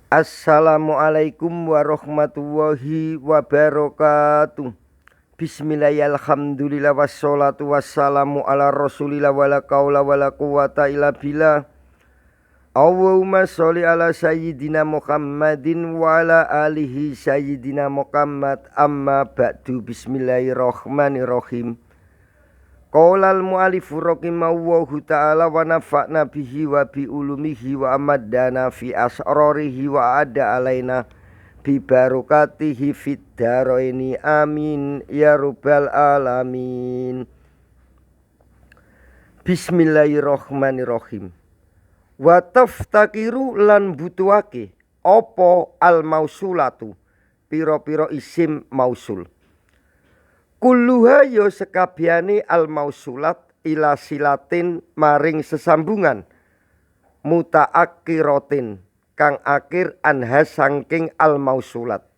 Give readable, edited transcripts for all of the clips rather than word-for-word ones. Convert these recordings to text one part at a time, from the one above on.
Assalamualaikum warahmatullahi wabarakatuh. Bismillahirrahmanirrahim. Alhamdulillah wassalatu wassalamu ala rasulillah wala qaula wala quwata illa billah. Allahumma sholli ala sayyidina Muhammadin wa ala alihi sayyidina Muhammad. Amma ba'du. Bismillahirrahmanirrahim. Qaulal mu'alifu rahimahullahu ta'ala wa nafa'na bihi wa bi ulumihi wa amaddana fi asrarihi wa ada alaina bi barokatihi fid dharaini amin ya rabbal alamin. Bismillahirrahmanirrahim. Wa taftakiru lan butuhake apa al mausulatu pira-pira isim mausul. Kulluha yo sekabiane al mausulat ila silatin maring sesambungan mutaakkiratin kang akhir anha sangking al mausulat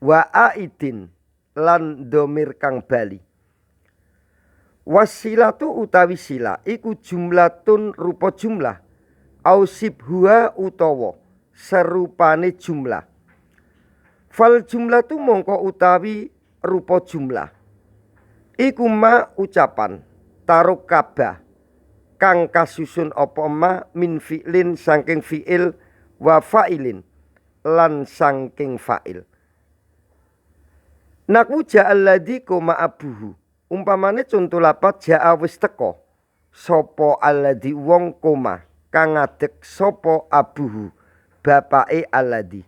wa aidin lan domir kang bali. Wasilatu utawi sila iku jumlatun rupa jumlah ausibhuha utawa serupane jumlah. Fal jumlatu mongko utawi rupa jumlah iku ma ucapan tarokabah kang kasusun apa ma min fi'lin saking fi'il wa fa'ilin lan saking fa'il. Naku ja'alladzi koma abuhu umpamane contoh lapat ja'a wis teka sapa alladzi wong koma kang ngadeg sapa abuhu bapake alladzi.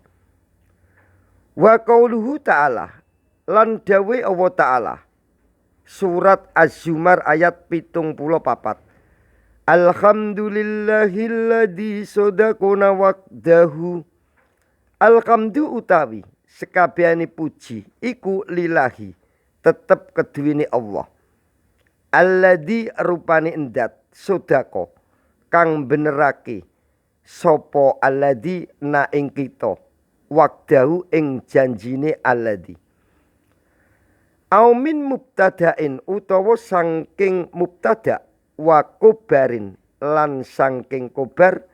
Wa qauluhu ta'ala lan dawe Allah Ta'ala surat Az-Zumar ayat 74. Alhamdulillahilladzi sadaqana wa'dahu. Alhamdu utawi sekabehane puji iku lillahi tetep keduwene Allah. Alladzi rupane endat sodako kang benerake sapa alladzi na ing kita wa'dahu ing janjine alladzi. Aumin mubtada'in utawa sangking mubtada' wa kobarin lan sangking kobar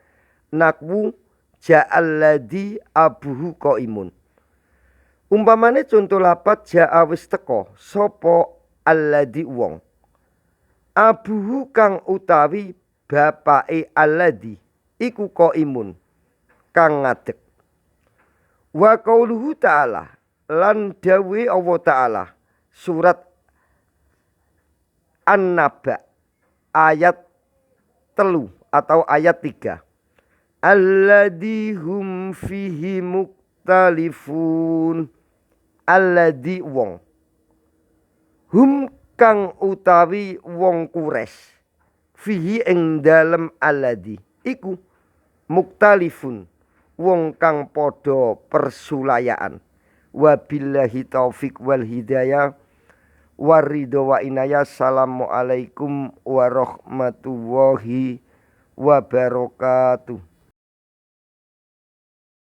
nakwu ja'alladzi abuhu qaimun. Umpamane contoh lapat ja'a wis teka sapa alladzi wong abuhu kang utawi bapake alladzi iku qaimun kang ngadeg. Wa qauluhu ta'ala lan dawe Allah Ta'ala surat An-Naba ayat 3 atau ayat 3. Alladzi hum fihi muktalifun. Alladzi wong hum kang utawi wong Quraisy fihi ing dalem alladzi iku muktalifun wong kang padha persulayaan. Wabillahi taufik wal hidayah waridho wa inayah. Assalamualaikum warahmatullahi wabarakatuh.